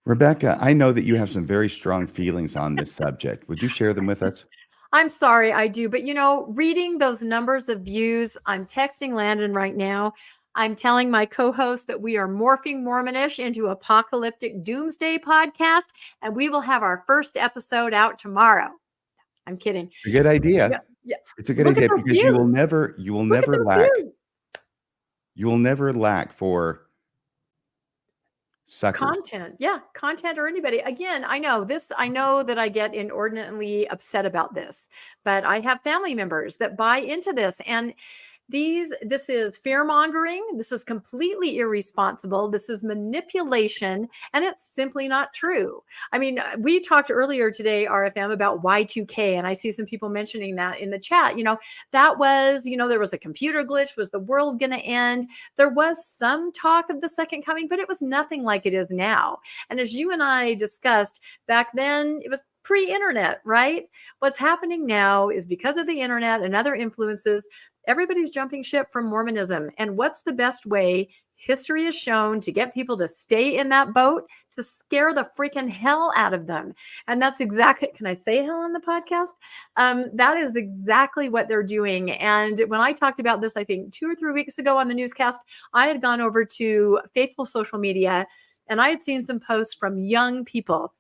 Rebecca, I know that you have some very strong feelings on this subject. Would you share them with us? I'm sorry, I do. But, reading those numbers of views, I'm texting Landon right now. I'm telling my co-host that we are morphing Mormonish into apocalyptic doomsday podcast, and we will have our first episode out tomorrow. I'm kidding. A good idea. Yeah, yeah. It's a good Look at idea those because you will views. never Look at those lack. views. You will never lack for suckers. Content or anybody. Again, I know that I get inordinately upset about this, but I have family members that buy into this, and this is fear mongering. This is completely irresponsible. This is manipulation, and it's simply not true. I mean, we talked earlier today, RFM, about Y2K, and I see some people mentioning that in the chat. That was, there was a computer glitch. Was the world going to end? There was some talk of the second coming, but it was nothing like it is now. And as you and I discussed back then, it was pre-internet, right? What's happening now is because of the internet and other influences, everybody's jumping ship from Mormonism. And what's the best way? History has shown to get people to stay in that boat, to scare the freaking hell out of them. And that's exactly, can I say hell on the podcast? That is exactly what they're doing. And when I talked about this, I think 2 or 3 weeks ago on the newscast, I had gone over to Faithful social media and I had seen some posts from young people.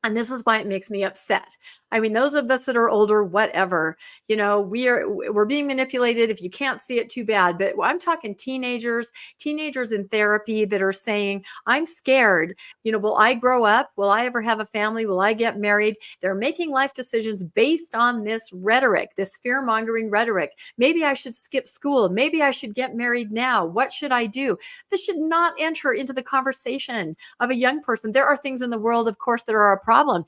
And this is why it makes me upset. I mean, those of us that are older, whatever, we're being manipulated. If you can't see it, too bad. But I'm talking teenagers in therapy that are saying, I'm scared. Will I grow up? Will I ever have a family? Will I get married? They're making life decisions based on this rhetoric, this fear mongering rhetoric. Maybe I should skip school. Maybe I should get married now. What should I do? This should not enter into the conversation of a young person. There are things in the world, of course, that are a problem.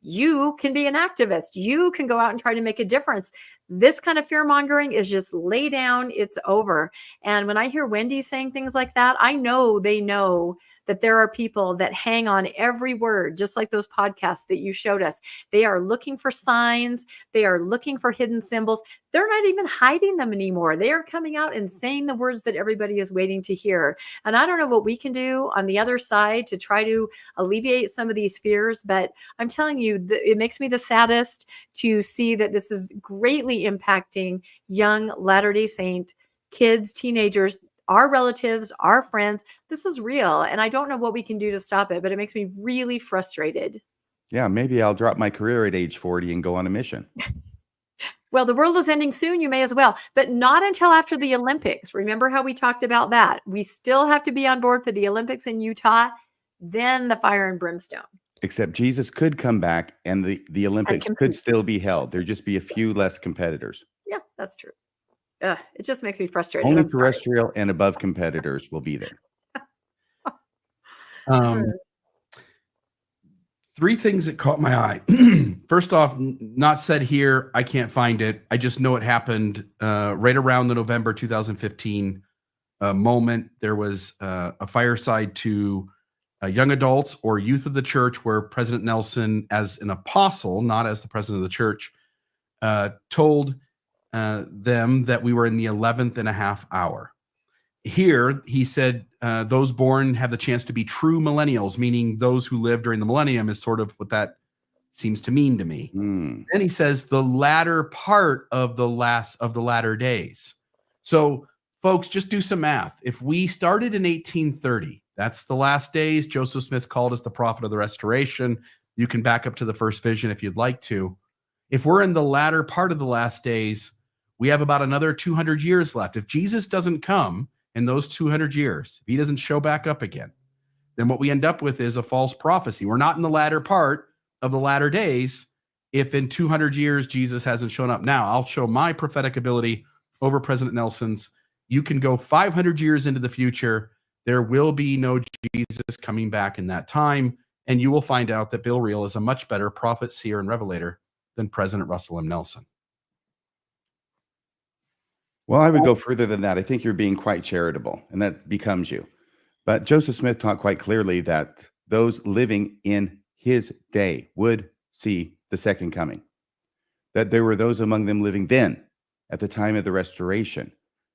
You can be an activist. You can go out and try to make a difference. This kind of fear mongering is just lay down. It's over. And when I hear Wendy saying things like that, I know they know that there are people that hang on every word, just like those podcasts that you showed us. They are looking for signs. They are looking for hidden symbols. They're not even hiding them anymore. They are coming out and saying the words that everybody is waiting to hear. And I don't know what we can do on the other side to try to alleviate some of these fears, but I'm telling you, it makes me the saddest to see that this is greatly impacting young Latter-day Saint kids, teenagers, our relatives, our friends. This is real. And I don't know what we can do to stop it, but it makes me really frustrated. Yeah, maybe I'll drop my career at age 40 and go on a mission. Well, the world is ending soon. You may as well, but not until after the Olympics. Remember how we talked about that? We still have to be on board for the Olympics in Utah, then the fire and brimstone. Except Jesus could come back and the Olympics could still be held. There'd just be a few less competitors. Yeah, that's true. It just makes me frustrated. Only terrestrial and above competitors will be there. 3 things that caught my eye. First off, not said here, I can't find it. I just know it happened right around the November 2015 moment. There was a fireside to young adults or youth of the church where President Nelson, as an apostle, not as the president of the church, told them that we were in the 11th and a half hour. Here, he said, those born have the chance to be true millennials, meaning those who live during the millennium is sort of what that seems to mean to me. Then he says the latter part of the latter days. So, folks, just do some math. If we started in 1830, that's the last days. Joseph Smith called us the prophet of the restoration. You can back up to the first vision if you'd like to. If we're in the latter part of the last days, we have about another 200 years left. If Jesus doesn't come in those 200 years, if he doesn't show back up again, then what we end up with is a false prophecy. We're not in the latter part of the latter days if in 200 years Jesus hasn't shown up. Now, I'll show my prophetic ability over President Nelson's. You can go 500 years into the future. There will be no Jesus coming back in that time, and you will find out that Bill Reel is a much better prophet, seer, and revelator than President Russell M. Nelson. Well, I would go further than that. I think you're being quite charitable, and that becomes you. But Joseph Smith taught quite clearly that those living in his day would see the second coming, that there were those among them living then at the time of the restoration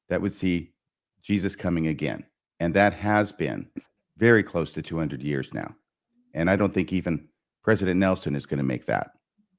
that would see Jesus coming again. And that has been very close to 200 years now. And I don't think even President Nelson is going to make that.